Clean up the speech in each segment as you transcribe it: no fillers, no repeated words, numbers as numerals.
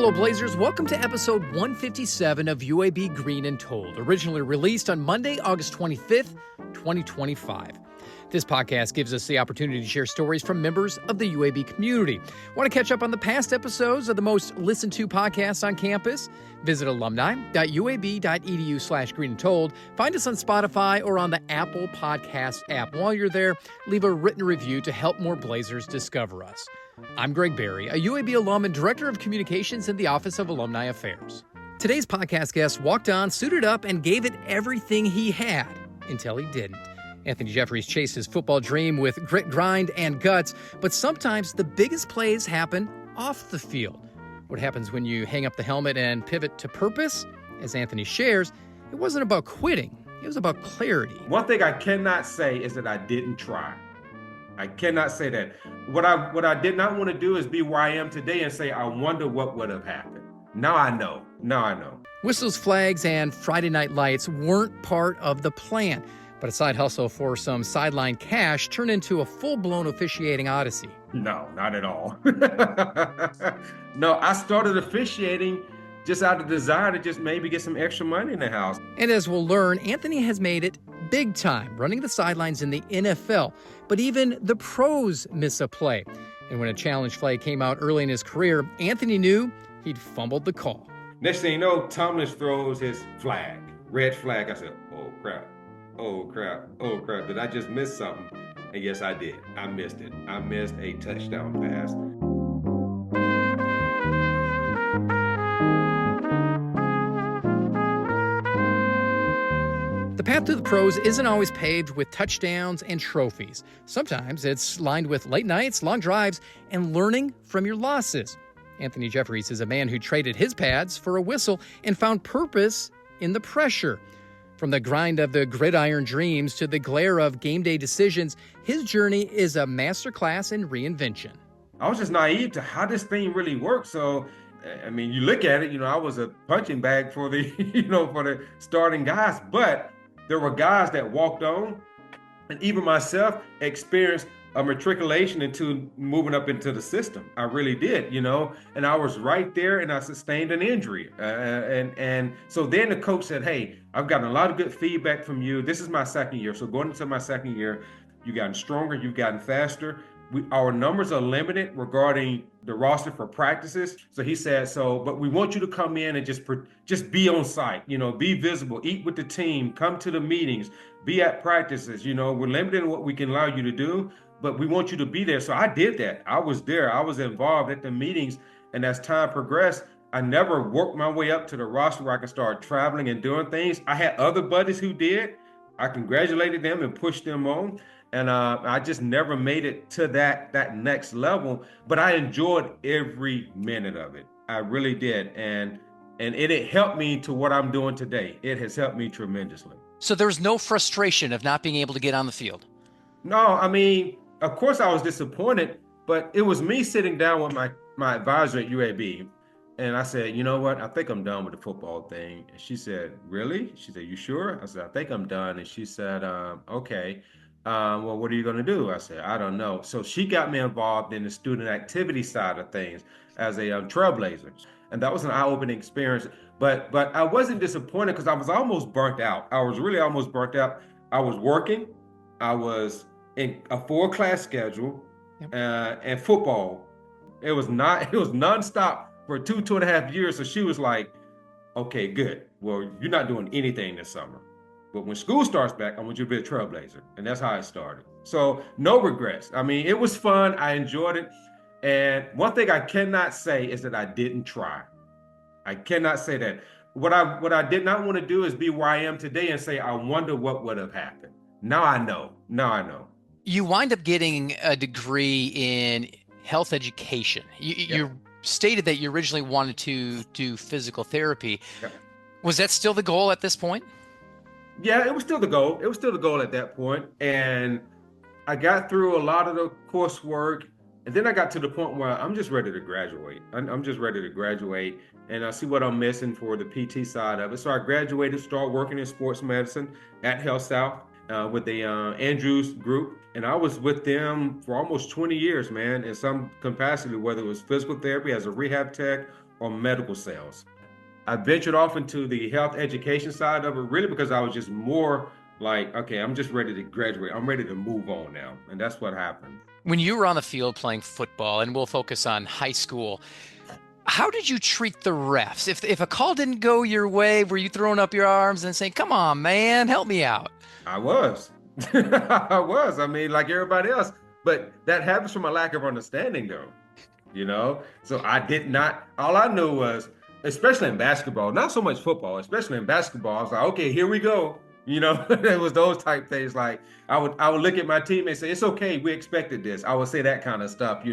Hello, Blazers. Welcome to episode 157 of UAB Green and Told, originally released on Monday, August 25th, 2025. This podcast gives us the opportunity to share stories from members of the UAB community. Want to catch up on the past episodes of the most listened to podcasts on campus? Visit alumni.uab.edu/green and told. Find us on Spotify or on the Apple Podcast app. While you're there, leave a written review to help more Blazers discover us. I'm Greg Berry, a UAB alum and Director of Communications in the Office of Alumni Affairs. Today's podcast guest walked on, suited up, and gave it everything he had until he didn't. Anthony Jeffries chased his football dream with grit, grind, and guts, but sometimes the biggest plays happen off the field. What happens when you hang up the helmet and pivot to purpose? As Anthony shares, it wasn't about quitting, it was about clarity. One thing I cannot say is that I didn't try. I cannot say that. What I did not want to do is be where I am today and say, I wonder what would have happened. Now I know. Whistles, flags, and Friday night lights weren't part of the plan, but a side hustle for some sideline cash turned into a full-blown officiating odyssey. No, not at all. No, I started officiating just out of desire to just maybe get some extra money in the house. And as we'll learn, Anthony has made it big time, running the sidelines in the NFL. But even the pros miss a play. And when a challenge flag came out early in his career, Anthony knew he'd fumbled the call. Next thing you know, Thomas throws his flag, red flag. I said, oh crap. Did I just miss something? And yes, I did. I missed it. I missed a touchdown pass. The path to the pros isn't always paved with touchdowns and trophies. Sometimes it's lined with late nights, long drives, and learning from your losses. Anthony Jeffries is a man who traded his pads for a whistle and found purpose in the pressure. From the grind of the gridiron dreams to the glare of game day decisions, his journey is a masterclass in reinvention. I was just naive to how this thing really works. So, I mean, you look at it, I was a punching bag for the, for the starting guys, but there were guys that walked on, and even myself experienced a matriculation into moving up into the system. I really did, and I was right there, and I sustained an injury. And so then the coach said, hey, I've gotten a lot of good feedback from you. This is my second year. So going into my second year, you've gotten stronger, you've gotten faster. Our numbers are limited regarding the roster for practices. So he said, but we want you to come in and just be on site, be visible, eat with the team, come to the meetings, be at practices. We're limited in what we can allow you to do, but we want you to be there. So I did that. I was there. I was involved at the meetings. And as time progressed, I never worked my way up to the roster where I could start traveling and doing things. I had other buddies who did. I congratulated them and pushed them on. And I just never made it to that next level, but I enjoyed every minute of it. I really did. And it helped me to what I'm doing today. It has helped me tremendously. So there was no frustration of not being able to get on the field? No, I mean, of course I was disappointed, but it was me sitting down with my advisor at UAB. And I said, you know what? I think I'm done with the football thing. And she said, really? She said, you sure? I said, I think I'm done. And she said, okay. Well, what are you going to do? I said, I don't know. So she got me involved in the student activity side of things as a trailblazer. And that was an eye-opening experience. But I wasn't disappointed because I was almost burnt out. I was really almost burnt out. I was working. I was in a 4-class schedule. Yep. And football. It was nonstop for 2.5 years. So she was like, okay, good. Well, you're not doing anything this summer. But when school starts back, I want you to be a trailblazer. And that's how it started. So no regrets. I mean, it was fun. I enjoyed it. And one thing I cannot say is that I didn't try. I cannot say that. What I did not want to do is be where I am today and say, I wonder what would have happened. Now I know. You wind up getting a degree in health education. You stated that you originally wanted to do physical therapy. Yep. Was that still the goal at this point? Yeah, it was still the goal. It was still the goal at that point. And I got through a lot of the coursework. And then I got to the point where I'm just ready to graduate. I'm just ready to graduate. And I see what I'm missing for the PT side of it. So I graduated, started working in sports medicine at Health South with the Andrews group. And I was with them for almost 20 years, man, in some capacity, whether it was physical therapy as a rehab tech or medical sales. I ventured off into the health education side of it really because I was just more like, okay, I'm just ready to graduate. I'm ready to move on now. And that's what happened. When you were on the field playing football, and we'll focus on high school, how did you treat the refs? If a call didn't go your way, were you throwing up your arms and saying, "Come on, man, help me out"? I was. I was. I mean, like everybody else. But that happens from a lack of understanding, though. So I did not, all I knew was, especially in basketball, not so much football, especially in basketball, I was like, okay, here we go. It was those type things. Like I would look at my team and say, it's okay, we expected this. I would say that kind of stuff.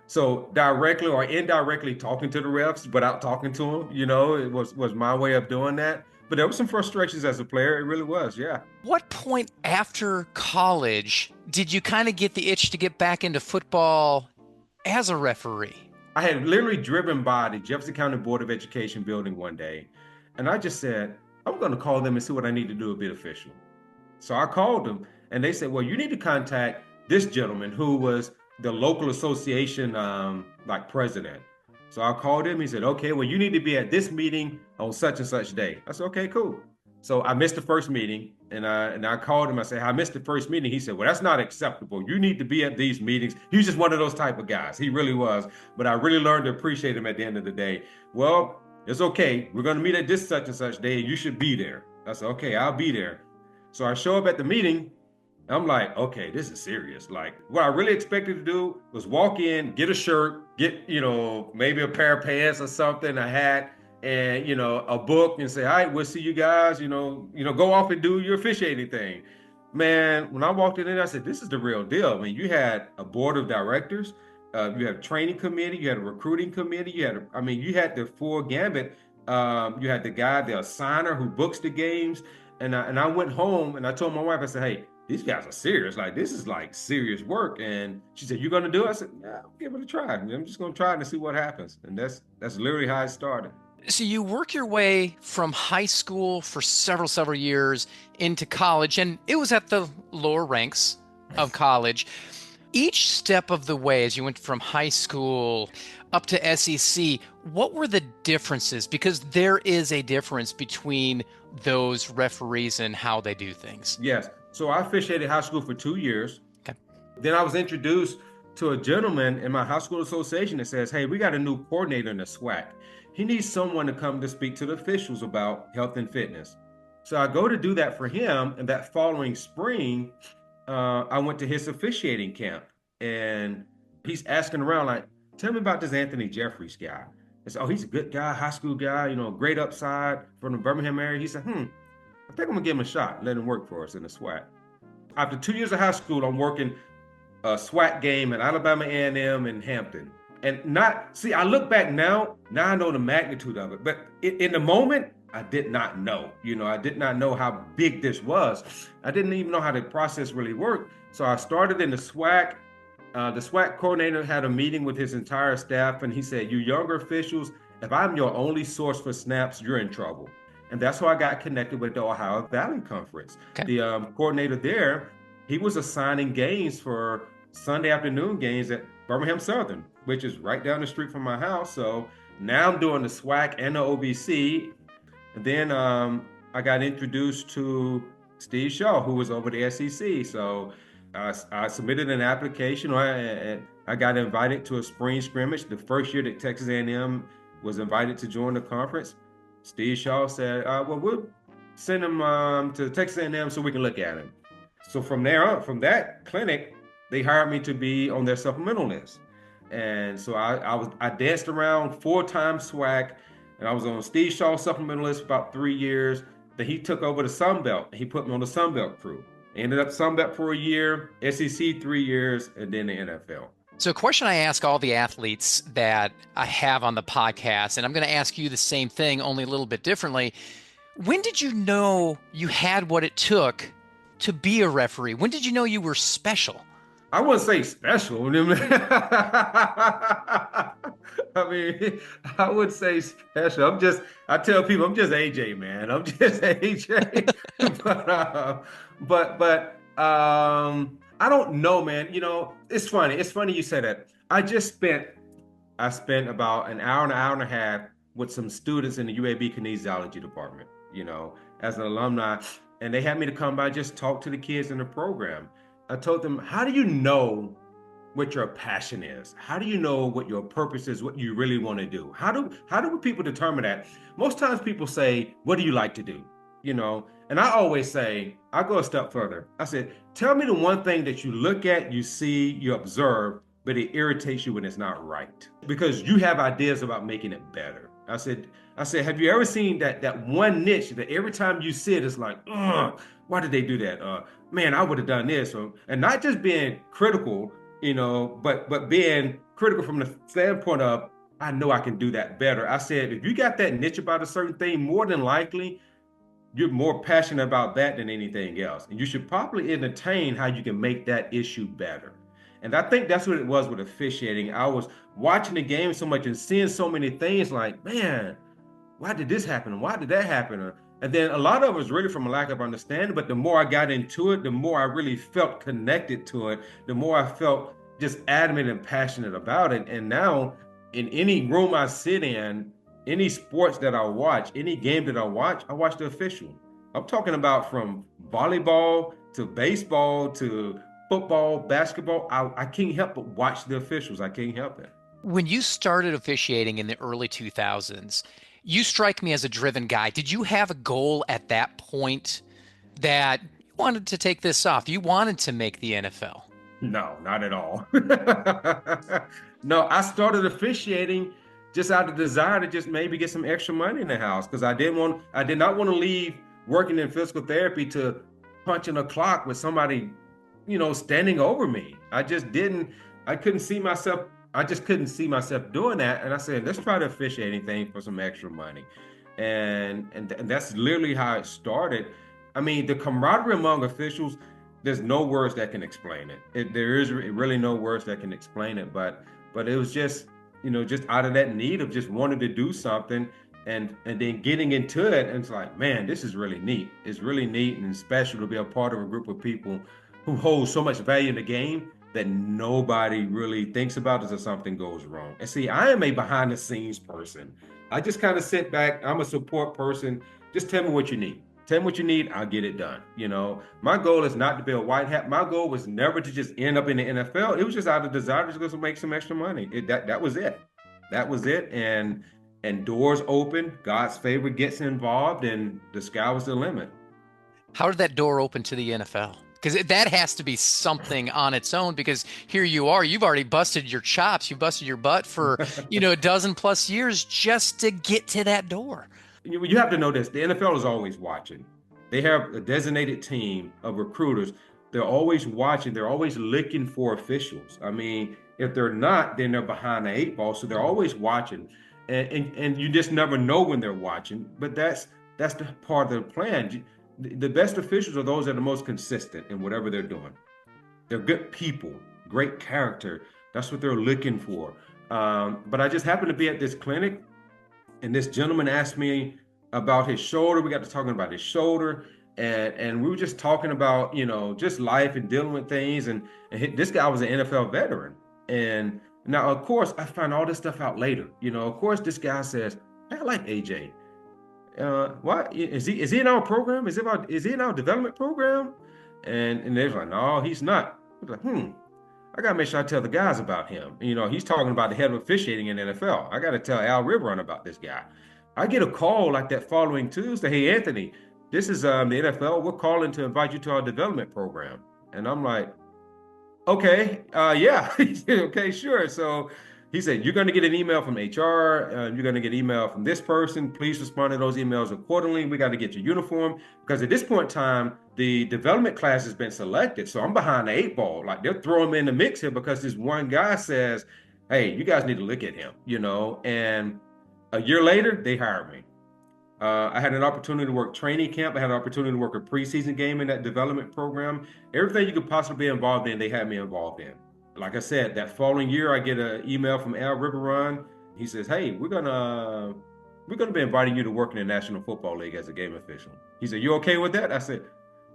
So directly or indirectly talking to the refs without talking to them, it was my way of doing that. But there was some frustrations as a player. It really was, yeah. What point after college did you kind of get the itch to get back into football as a referee? I had literally driven by the Jefferson County Board of Education building one day, and I just said, I'm going to call them and see what I need to do to be official. So I called them, and they said, well, you need to contact this gentleman who was the local association president. So I called him. He said, okay, well, you need to be at this meeting on such and such day. I said, okay, cool. So I missed the first meeting, and I called him. I said, I missed the first meeting. He said, well, that's not acceptable. You need to be at these meetings. He was just one of those type of guys. He really was. But I really learned to appreciate him at the end of the day. Well, it's okay. We're going to meet at this such and such day, and you should be there. I said, okay, I'll be there. So I show up at the meeting. I'm like, okay, this is serious. Like, what I really expected to do was walk in, get a shirt, get, maybe a pair of pants or something, a hat, and, a book, and say, all right, we'll see you guys, go off and do your officiating thing. Man, when I walked in there, I said, this is the real deal. I mean, you had a board of directors, you had a training committee, you had a recruiting committee, you had the full gambit. You had the guy, the assigner who books the games. And I went home and I told my wife, I said, hey, these guys are serious. Like, this is like serious work. And she said, you're going to do it? I said, yeah, I'll give it a try. I'm just going to try it and see what happens. And that's literally how it started. So you work your way from high school for several years into college, and it was at the lower ranks of college. Each step of the way, as you went from high school up to SEC, what were the differences? Because there is a difference between those referees and how they do things. Yes. So I officiated high school for 2 years. Okay. Then I was introduced to a gentleman in my high school association that says, hey, we got a new coordinator in the SWAC. He needs someone to come to speak to the officials about health and fitness. So I go to do that for him. And that following spring, I went to his officiating camp. And he's asking around, like, tell me about this Anthony Jeffries guy. I said, oh, he's a good guy, high school guy, great upside from the Birmingham area. He said, I think I'm going to give him a shot, let him work for us in the SWAC. After 2 years of high school, I'm working a SWAC game at Alabama A&M in Hampton. And I look back now I know the magnitude of it. But in the moment, I did not know. I did not know how big this was. I didn't even know how the process really worked. So I started in the SWAC. The SWAC coordinator had a meeting with his entire staff, and he said, you younger officials, if I'm your only source for snaps, you're in trouble. And that's how I got connected with the Ohio Valley Conference. Okay. The coordinator there, he was assigning games for Sunday afternoon games at Birmingham Southern, which is right down the street from my house. So now I'm doing the SWAC and the OVC. And then I got introduced to Steve Shaw, who was over the SEC. So I submitted an application, and I got invited to a spring scrimmage. The first year that Texas A&M was invited to join the conference, Steve Shaw said, well, we'll send him to Texas A&M so we can look at him. So from there on, from that clinic, they hired me to be on their supplemental list. And so I danced around 4-time SWAC, and I was on Steve Shaw's supplemental list for about 3 years. Then he took over the Sun Belt, and he put me on the Sun Belt crew. I ended up Sun Belt for a year, SEC 3 years, and then the NFL. So a question I ask all the athletes that I have on the podcast, and I'm going to ask you the same thing, only a little bit differently. When did you know you had what it took to be a referee? When did you know you were special? I wouldn't say special. I mean, I would say special. I tell people I'm just AJ, man. I'm just AJ. but I don't know, man. It's funny. It's funny you say that. I just spent I spent about an hour and a half with some students in the UAB kinesiology department, as an alumni. And they had me to come by, just talk to the kids in the program. I told them, how do you know what your passion is? How do you know what your purpose is, what you really want to do? How do people determine that? Most times people say, what do you like to do? And I always say, I go a step further. I said, tell me the one thing that you look at, you see, you observe, but it irritates you when it's not right. Because you have ideas about making it better. I said, have you ever seen that one niche that every time you see it, it's like, ugh, why did they do that? Man, I would have done this. And not just being critical, but being critical from the standpoint of, I know I can do that better. I said, if you got that niche about a certain thing, more than likely, you're more passionate about that than anything else. And you should probably entertain how you can make that issue better. And I think that's what it was with officiating. I was watching the game so much and seeing so many things like, man, why did this happen? Why did that happen? And then a lot of it was really from a lack of understanding. But the more I got into it, the more I really felt connected to it, the more I felt just adamant and passionate about it. And now in any room I sit in, any sports that I watch, any game that I watch the official. I'm talking about from volleyball to baseball to football, basketball. I can't help but watch the officials. I can't help it. When you started officiating in the early 2000s, you strike me as a driven guy. Did you have a goal at that point that you wanted to take this off? You wanted to make the NFL? No, not at all. No, I started officiating just out of desire to just maybe get some extra money in the house because I did not want to leave working in physical therapy to punching a clock with somebody, standing over me. I couldn't see myself. I just couldn't see myself doing that. And I said, let's try to officiate anything for some extra money. And that's literally how it started. I mean, the camaraderie among officials, there's no words that can explain it. There is really no words that can explain it. But it was just, just out of that need of just wanting to do something and then getting into it. And it's like, man, this is really neat. It's really neat and special to be a part of a group of people who hold so much value in the game that nobody really thinks about until something goes wrong. And see, I am a behind the scenes person. I just kind of sit back. I'm a support person. Just tell me what you need. Tell me what you need, I'll get it done. My goal is not to be a white hat. My goal was never to just end up in the NFL. It was just out of desire to just make some extra money. That was it. That was it. And doors open, God's favor gets involved, and the sky was the limit. How did that door open to the NFL? Because that has to be something on its own, because here you are, you've already busted your chops, you busted your butt for, a dozen plus years just to get to that door. You have to know this, the NFL is always watching. They have a designated team of recruiters. They're always watching, they're always looking for officials. I mean, if they're not, then they're behind the eight ball. So they're always watching. And you just never know when they're watching, but that's the part of the plan. The best officials are those that are most consistent in whatever they're doing. They're good people, great character. That's what they're looking for. But I just happened to be at this clinic, and this gentleman asked me about his shoulder. We got to talking about his shoulder, and we were just talking about, just life and dealing with things. And this guy was an NFL veteran. And now, of course, I found all this stuff out later. Of course, this guy says, I like AJ. What is he in our program? Is he in our development program? And they're like, no, he's not. I was like, I gotta make sure I tell the guys about him. He's talking about the head of officiating in the NFL. I gotta tell Al Riveron about this guy. I get a call like that following Tuesday. Hey, Anthony, this is the NFL. We're calling to invite you to our development program. And I'm like, okay, yeah, okay, sure. So he said, you're going to get an email from HR. You're going to get an email from this person. Please respond to those emails accordingly. We got to get your uniform, because at this point in time, the development class has been selected. So I'm behind the eight ball. Like, they're throwing me in the mix here because this one guy says, hey, you guys need to look at him, and a year later, they hired me. I had an opportunity to work training camp. I had an opportunity to work a preseason game in that development program. Everything you could possibly be involved in, they had me involved in. Like I said, that following year, I get an email from Al Riveron. He says, hey, we're gonna be inviting you to work in the National Football League as a game official. He said, you okay with that? I said,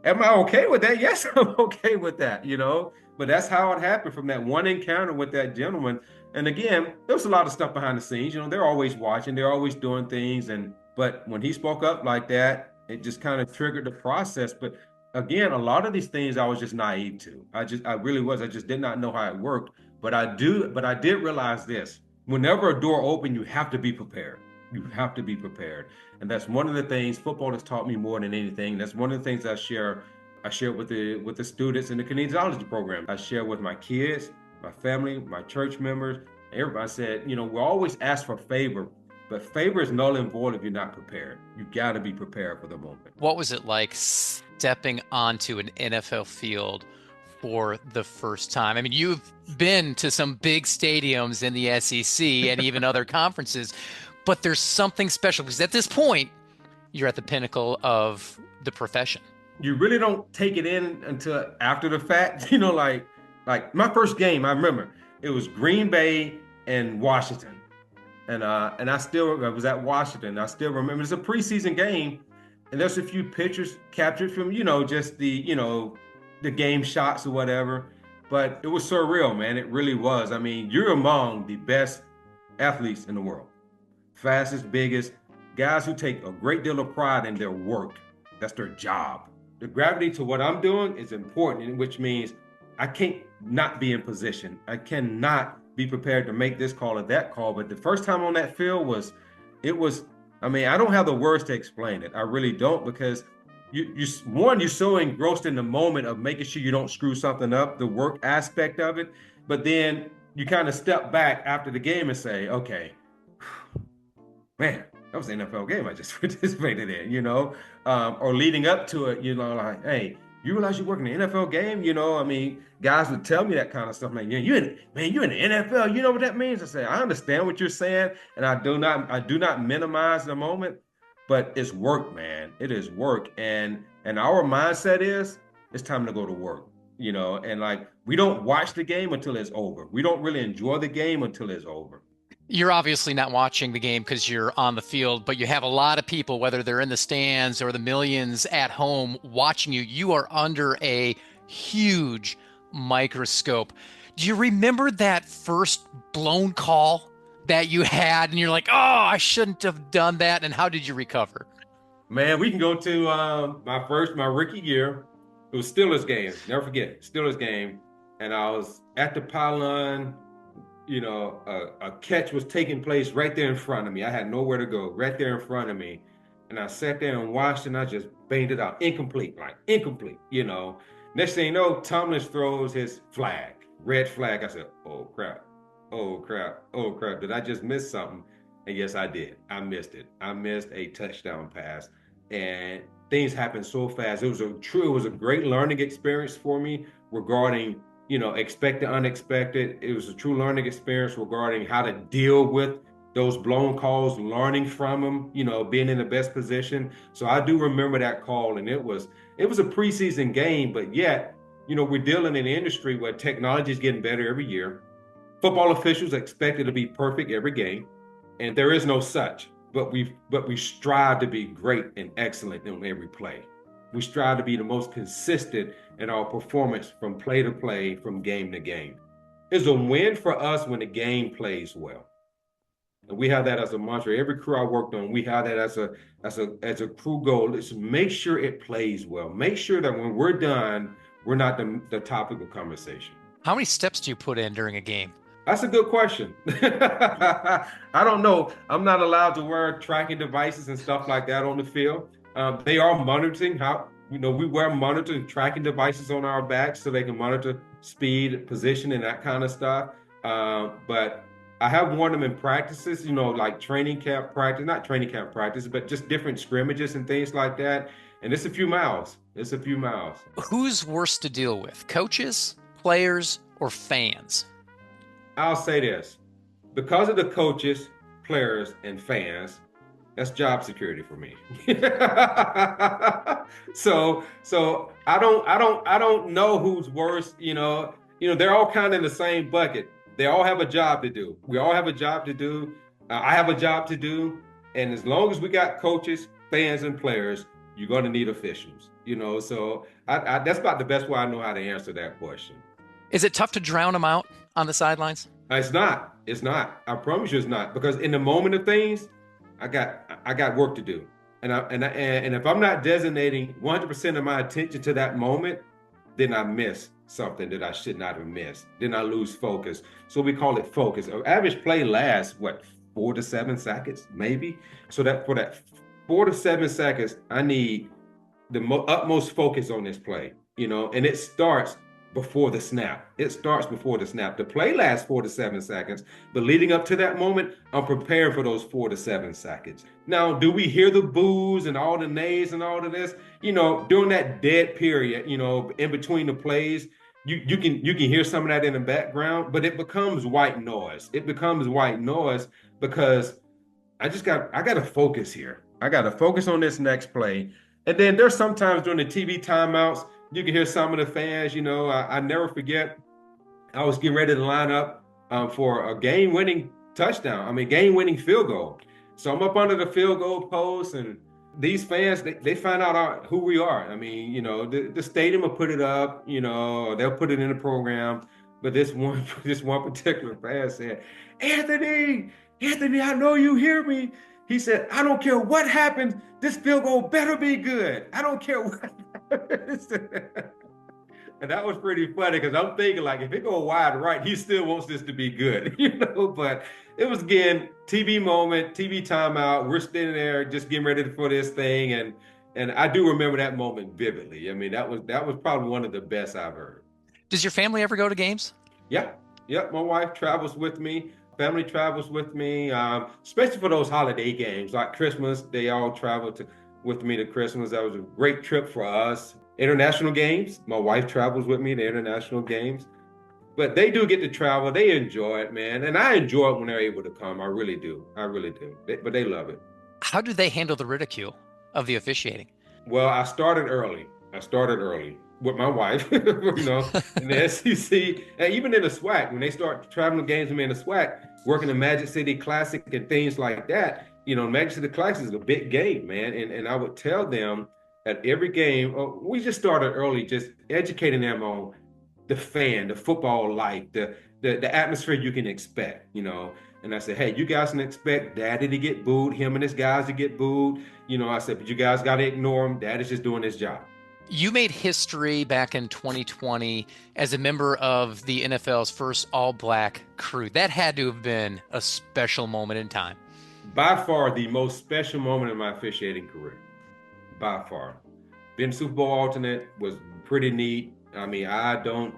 Am I okay with that? Yes, I'm okay with that, you know. But that's how it happened from that one encounter with that gentleman. And again, there was a lot of stuff behind the scenes. You know, they're always watching, they're always doing things. And but when he spoke up like that, it just kind of triggered the process. But again, a lot of these things I was just naive to. I really was. I just did not know how it worked. But I did realize this. Whenever a door open, you have to be prepared. You have to be prepared. And that's one of the things football has taught me more than anything. That's one of the things I share with the students in the kinesiology program. I share with my kids, my family, my church members. Everybody said, you know, we always ask for favor, but favor is null and void if you're not prepared. You got to be prepared for the moment. What was it like stepping onto an NFL field for the first time? I mean, you've been to some big stadiums in the SEC and even other conferences, but there's something special because at this point, you're at the pinnacle of the profession. You really don't take it in until after the fact. You know, like my first game, I remember it was Green Bay and Washington. And I was at Washington. I still remember it's a preseason game, and there's a few pictures captured from, you know, just the game shots or whatever. But it was surreal, man. It really was. I mean, you're among the best athletes in the world. Fastest, biggest, guys who take a great deal of pride in their work. That's their job. The gravity to what I'm doing is important, which means I can't not be in position. I cannot be prepared to make this call or that call. But the first time on that field I mean, I don't have the words to explain it. I really don't, because you're so engrossed in the moment of making sure you don't screw something up, the work aspect of it. But then you kind of step back after the game and say, okay, man, that was an NFL game I just participated in, you know, or leading up to it, you know, like, hey, you realize you're working in an NFL game? You know, I mean, guys would tell me that kind of stuff. Like, yeah, you're in the NFL. You know what that means? I say, I understand what you're saying, and I do not minimize the moment, but it's work, man. It is work, and our mindset is it's time to go to work. You know, and like we don't watch the game until it's over. We don't really enjoy the game until it's over. You're obviously not watching the game because you're on the field, but you have a lot of people, whether they're in the stands or the millions at home watching you. You are under a huge microscope. Do you remember that first blown call that you had and you're like, oh, I shouldn't have done that? And how did you recover? Man, we can go to my rookie year. It was Steelers game. Never forget, Steelers game. And I was at the pylon. You know, a catch was taking place right there in front of me. I had nowhere to go, right there in front of me. And I sat there and watched, and I just banged it out. Incomplete, you know. Next thing you know, Tomlin throws his flag, red flag. I said, oh, crap. Oh, crap. Oh, crap. Did I just miss something? And yes, I did. I missed it. I missed a touchdown pass. And things happened so fast. It was a great learning experience for me regarding, you know, expect the unexpected. It was a true learning experience regarding how to deal with those blown calls, learning from them, you know, being in the best position. So I do remember that call, and it was a preseason game, but yet, you know, we're dealing in an industry where technology is getting better every year. Football officials are expected to be perfect every game, and there is no such. But we strive to be great and excellent in every play. We strive to be the most consistent in our performance from play to play, from game to game. It's a win for us when the game plays well. And we have that as a mantra. Every crew I worked on, we have that as a crew goal. Is make sure it plays well. Make sure that when we're done, we're not the topic of conversation. How many steps do you put in during a game? That's a good question. I don't know. I'm not allowed to wear tracking devices and stuff like that on the field. They are monitoring how, you know, we wear monitoring tracking devices on our backs so they can monitor speed, position, and that kind of stuff. But I have worn them in practices, you know, like training camp practice, not training camp practice, but just different scrimmages and things like that. And it's a few miles. It's a few miles. Who's worse to deal with, coaches, players, or fans? I'll say this, because of the coaches, players, and fans, that's job security for me. So I don't know who's worse. You know, they're all kind of in the same bucket. They all have a job to do. We all have a job to do. I have a job to do. And as long as we got coaches, fans, and players, you're going to need officials, so that's about the best way I know how to answer that question. Is it tough to drown them out on the sidelines? It's not. I promise you it's not, because in the moment of things, I got work to do. And if I'm not designating 100% of my attention to that moment, then I miss something that I should not have missed. Then I lose focus. So we call it focus. An average play lasts, 4 to 7 seconds, maybe? So that for that 4 to 7 seconds, I need the utmost focus on this play, and it starts before the snap. The play lasts 4 to 7 seconds, but leading up to that moment, I'm preparing for those 4 to 7 seconds. Now, do we hear the boos and all the nays and all of this? During that dead period, in between the plays, you can hear some of that in the background, but it becomes white noise. Because I got to focus here. I got to focus on this next play. And then there's sometimes during the TV timeouts, you can hear some of the fans, I never forget, I was getting ready to line up for a game-winning game-winning field goal. So I'm up under the field goal post, and these fans, they find out who we are. The stadium will put it up, they'll put it in the program. But this one particular fan said, Anthony, I know you hear me. He said, I don't care what happens, this field goal better be good. I don't care what happens. And that was pretty funny, because I'm thinking, like, if it go wide right, he still wants this to be good, But it was, again, TV moment, TV timeout. We're standing there just getting ready for this thing. And I do remember that moment vividly. That was probably one of the best I've heard. Does your family ever go to games? Yeah. My wife travels with me. Family travels with me, especially for those holiday games like Christmas. They all travel with me to Christmas. That was a great trip for us. International games, my wife travels with me to international games. But they do get to travel. They enjoy it, man. And I enjoy it when they're able to come. I really do. But they love it. How do they handle the ridicule of the officiating? Well, I started early with my wife, in the SEC, and even in the SWAC. When they start traveling games with me in the SWAC, working the Magic City Classic and things like that, Magic City Classic is a big game, man. And I would tell them at every game, we just started early, just educating them on the football life, the atmosphere you can expect, And I said, hey, you guys can expect Daddy to get booed, him and his guys to get booed. I said, but you guys got to ignore him. Daddy's just doing his job. You made history back in 2020 as a member of the NFL's first all-black crew. That had to have been a special moment in time. By far the most special moment in my officiating career. By far. Being Super Bowl alternate was pretty neat. I don't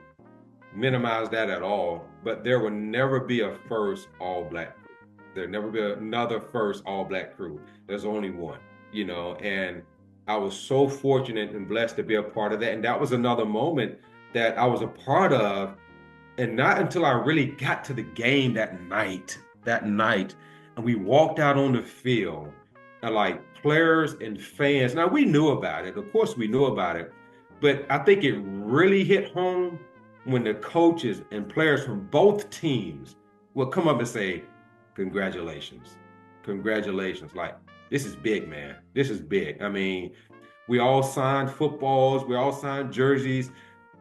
minimize that at all, but there will never be a first all-black crew. There'll never be another first all-black crew. There's only one, and I was so fortunate and blessed to be a part of that. And that was another moment that I was a part of. And not until I really got to the game that night, and we walked out on the field, and like players and fans. Now, we knew about it. Of course, we knew about it. But I think it really hit home when the coaches and players from both teams would come up and say, congratulations. Like, this is big, man. This is big. We all signed footballs. We all signed jerseys.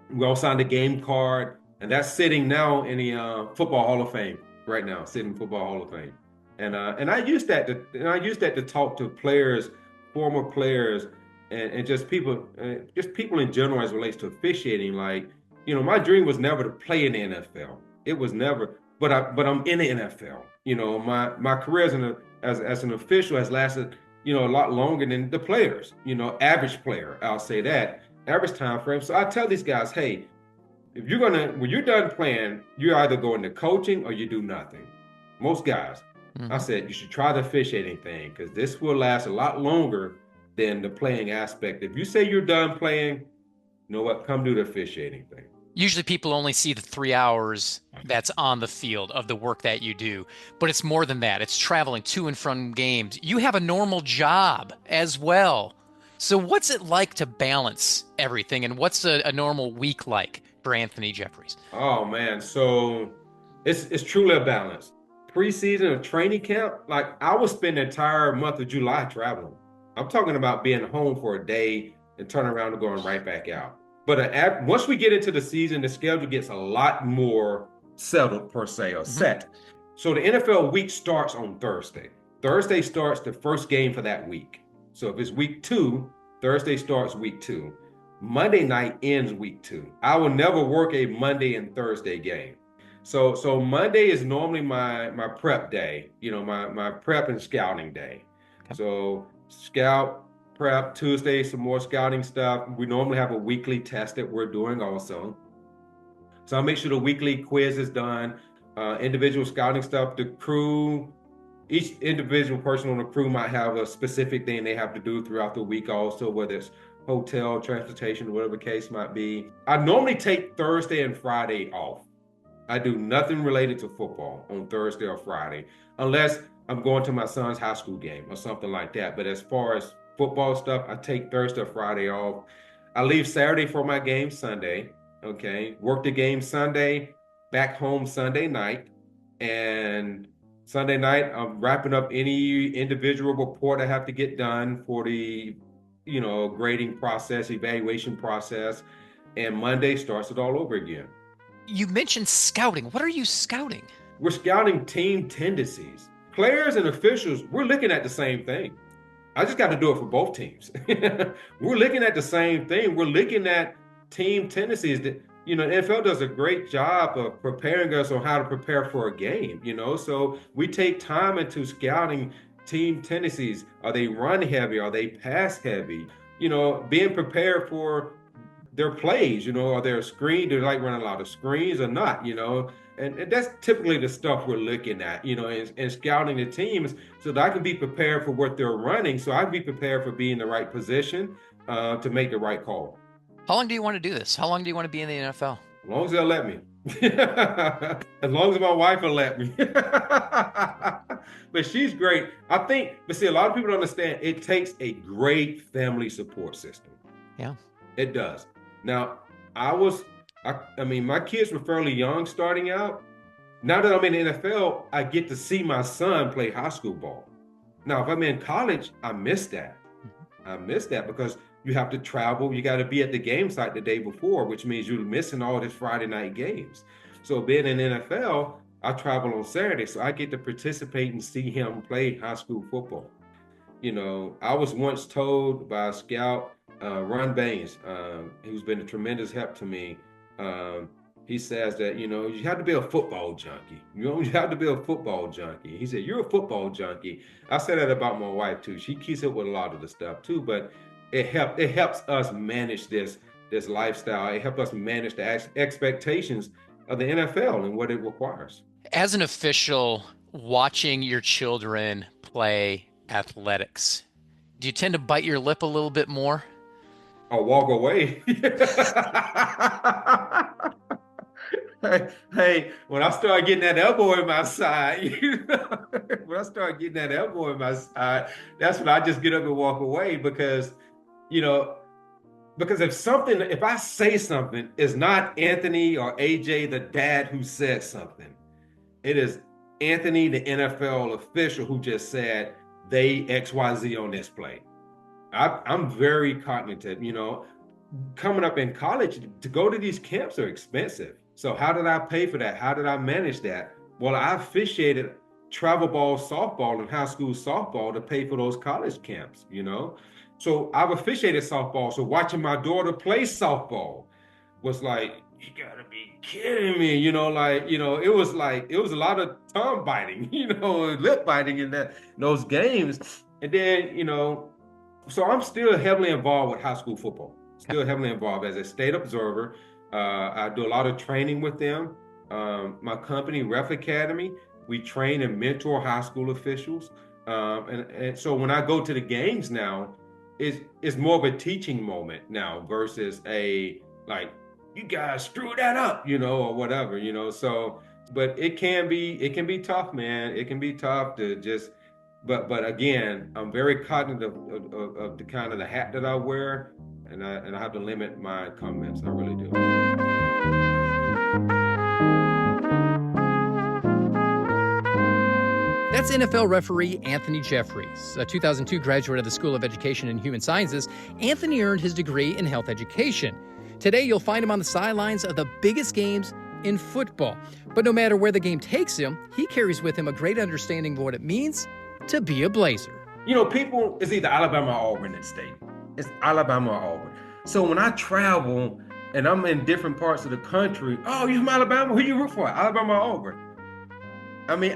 We all signed a game card. And that's sitting now in the Football Hall of Fame right now, sitting in Football Hall of Fame. And I use that to talk to players, former players, and just people in general as it relates to officiating. Like, my dream was never to play in the NFL. It was never, but I'm in the NFL. My career as an official has lasted, a lot longer than the players, average player, I'll say that, average time frame. So I tell these guys, hey, when you're done playing, you either go into coaching or you do nothing. Most guys. Mm-hmm. I said, you should try the officiating thing, because this will last a lot longer than the playing aspect. If you say you're done playing, you know what, come do the officiating thing. Usually people only see the 3 hours that's on the field of the work that you do, but it's more than that. It's traveling to and from games. You have a normal job as well. So what's it like to balance everything, and what's a normal week like for Anthony Jeffries? Oh man, so it's truly a balance. Preseason or training camp, like I would spend the entire month of July traveling. I'm talking about being home for a day and turning around and going right back out. But once we get into the season, the schedule gets a lot more settled per se, or set. So the NFL week starts on Thursday. Thursday starts the first game for that week. So if it's week 2, Thursday starts week 2. Monday night ends week 2. I will never work a Monday and Thursday game. So Monday is normally my prep day, my prep and scouting day. Okay. So scout, prep, Tuesday, some more scouting stuff. We normally have a weekly test that we're doing also. So I'll make sure the weekly quiz is done. Individual scouting stuff, the crew, each individual person on the crew might have a specific thing they have to do throughout the week also, whether it's hotel, transportation, whatever the case might be. I normally take Thursday and Friday off. I do nothing related to football on Thursday or Friday, unless I'm going to my son's high school game or something like that. But as far as football stuff, I take Thursday or Friday off. I leave Saturday for my game Sunday, okay? Work the game Sunday, back home Sunday night. And Sunday night, I'm wrapping up any individual report I have to get done for the, grading process, evaluation process. And Monday starts it all over again. You mentioned scouting. What are you scouting? We're scouting team tendencies. Players and officials, we're looking at the same thing. I just got to do it for both teams. We're looking at the same thing. We're looking at team tendencies that, the NFL does a great job of preparing us on how to prepare for a game, So we take time into scouting team tendencies. Are they run heavy? Are they pass heavy? Being prepared for their plays, are they a screen? Do they like running a lot of screens or not, And that's typically the stuff we're looking at, and scouting the teams so that I can be prepared for what they're running, so I can be prepared for being in the right position to make the right call. How long do you want to do this? How long do you want to be in the NFL? As long as they'll let me. As long as my wife will let me. But she's great. But see, a lot of people don't understand, it takes a great family support system. Yeah. It does. Now, my kids were fairly young starting out. Now that I'm in the NFL, I get to see my son play high school ball. Now, if I'm in college, I miss that. I miss that because you have to travel. You got to be at the game site the day before, which means you're missing all these Friday night games. So being in the NFL, I travel on Saturday, so I get to participate and see him play high school football. I was once told by a scout, Ron Baines, who's been a tremendous help to me. He says that, you have to be a football junkie. You have to be a football junkie. He said, you're a football junkie. I said that about my wife too. She keeps up with a lot of the stuff too, but it helps us manage this lifestyle. It helps us manage the expectations of the NFL and what it requires. As an official, watching your children play athletics, do you tend to bite your lip a little bit more? I'll walk away. Hey, when I start getting that elbow in my side, that's when I just get up and walk away because if I say something, it's not Anthony or AJ, the dad, who said something. It is Anthony, the NFL official, who just said they XYZ on this play. I'm very cognizant, coming up in college, to go to these camps are expensive. So how did I pay for that? How did I manage that? Well, I officiated travel ball, softball, and high school softball to pay for those college camps, So I've officiated softball. So watching my daughter play softball was like, you gotta be kidding me, it was a lot of tongue biting, lip biting in those games. And then, so I'm still heavily involved with high school football, still heavily involved as a state observer. I do a lot of training with them. My company, Ref Academy, we train and mentor high school officials. And so when I go to the games now, it's more of a teaching moment now versus you guys screw that up, or whatever, So, but it can be tough, man. It can be tough to just. But again, I'm very cognizant of the kind of the hat that I wear, and I have to limit my comments. I really do. That's NFL referee Anthony Jeffries. A 2002 graduate of the School of Education and Human Sciences, Anthony earned his degree in health education. Today, you'll find him on the sidelines of the biggest games in football. But no matter where the game takes him, he carries with him a great understanding of what it means to be a Blazer. You know, people, it's either Alabama or Auburn in the state. It's Alabama or Auburn. So when I travel and I'm in different parts of the country, oh, you from Alabama? Who you root for? Alabama or Auburn? I mean,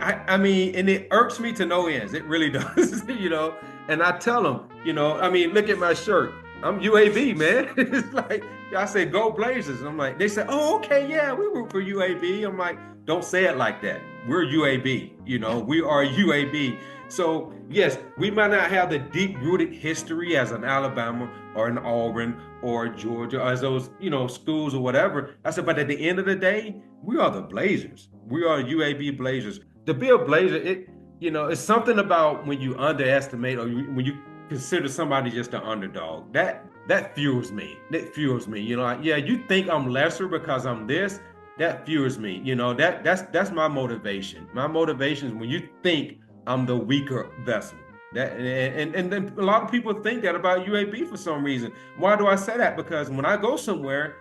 and it irks me to no ends. It really does, you know. And I tell them, you know, I mean, look at my shirt. I'm UAB, man. It's like, I say, go Blazers. And I'm like, they say, oh, okay, yeah, we root for UAB. I'm like, don't say it like that. We're UAB, you know, we are UAB. So yes, we might not have the deep-rooted history as an Alabama or an Auburn or Georgia or as those, you know, schools or whatever. I said, but at the end of the day, we are the Blazers. We are UAB Blazers. To be a Blazer, it's something about when you underestimate or when you consider somebody just an underdog. That fuels me. That fuels me. You know, yeah, you think I'm lesser because I'm this. That fuels me. You know, that's my motivation. My motivation is when you think I'm the weaker vessel. And then a lot of people think that about UAB for some reason. Why do I say that? Because when I go somewhere,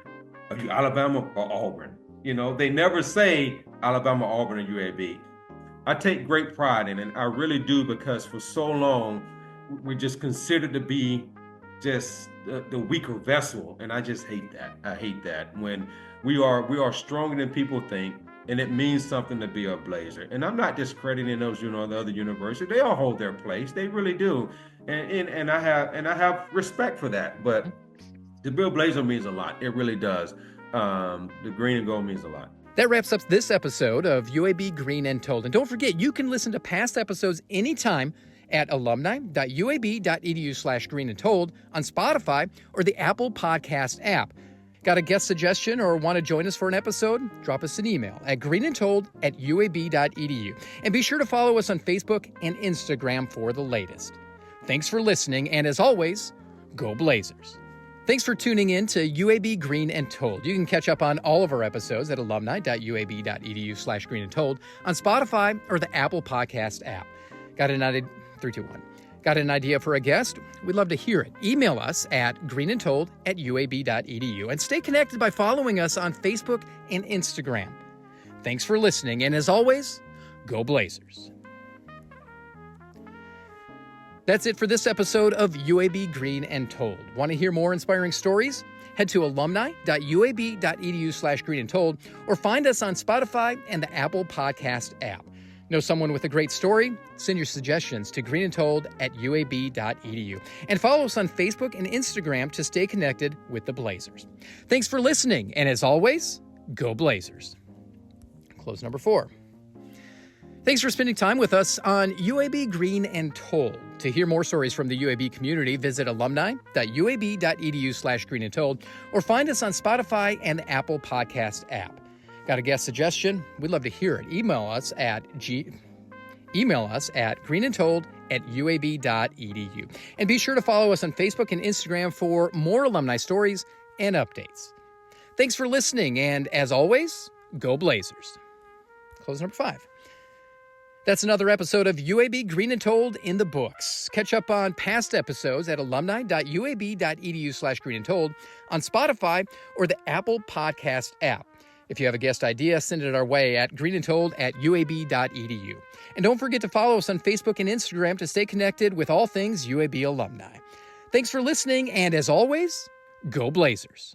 are you Alabama or Auburn? You know, they never say Alabama, Auburn, or UAB. I take great pride in it. I really do, because for so long, we're just considered to be just the weaker vessel. And I just hate that. I hate that when we are stronger than people think. And it means something to be a Blazer. And I'm not discrediting those, you know, the other universities. They all hold their place. They really do. And I have respect for that. But the Bill Blazer means a lot. It really does. The green and gold means a lot. That wraps up this episode of UAB Green and Told. And don't forget, you can listen to past episodes anytime at alumni.uab.edu/greenandtold on Spotify or the Apple Podcast app. Got a guest suggestion or want to join us for an episode? Drop us an email at greenandtold@uab.edu. And be sure to follow us on Facebook and Instagram for the latest. Thanks for listening, and as always, go Blazers. Thanks for tuning in to UAB Green and Told. You can catch up on all of our episodes at alumni.uab.edu/greenandtold on Spotify or the Apple Podcast app. Got an idea? 3, 2, 1. Got an idea for a guest? We'd love to hear it. Email us at greenandtold@uab.edu and stay connected by following us on Facebook and Instagram. Thanks for listening, and as always, go Blazers. That's it for this episode of UAB Green and Told. Want to hear more inspiring stories? Head to alumni.uab.edu/greenandtold or find us on Spotify and the Apple Podcast app. Know someone with a great story? Send your suggestions to greenandtold@uab.edu. And follow us on Facebook and Instagram to stay connected with the Blazers. Thanks for listening, and as always, go Blazers. Close number 4. Thanks for spending time with us on UAB Green and Told. To hear more stories from the UAB community, visit alumni.uab.edu/greenandtold or find us on Spotify and the Apple Podcast app. Got a guest suggestion? We'd love to hear it. Email us at greenandtold@uab.edu. And be sure to follow us on Facebook and Instagram for more alumni stories and updates. Thanks for listening, and as always, go Blazers. Close number 5. That's another episode of UAB Green and Told in the books. Catch up on past episodes at alumni.uab.edu/greenandtold on Spotify or the Apple Podcast app. If you have a guest idea, send it our way at greenandtold@uab.edu. And don't forget to follow us on Facebook and Instagram to stay connected with all things UAB alumni. Thanks for listening, and as always, go Blazers.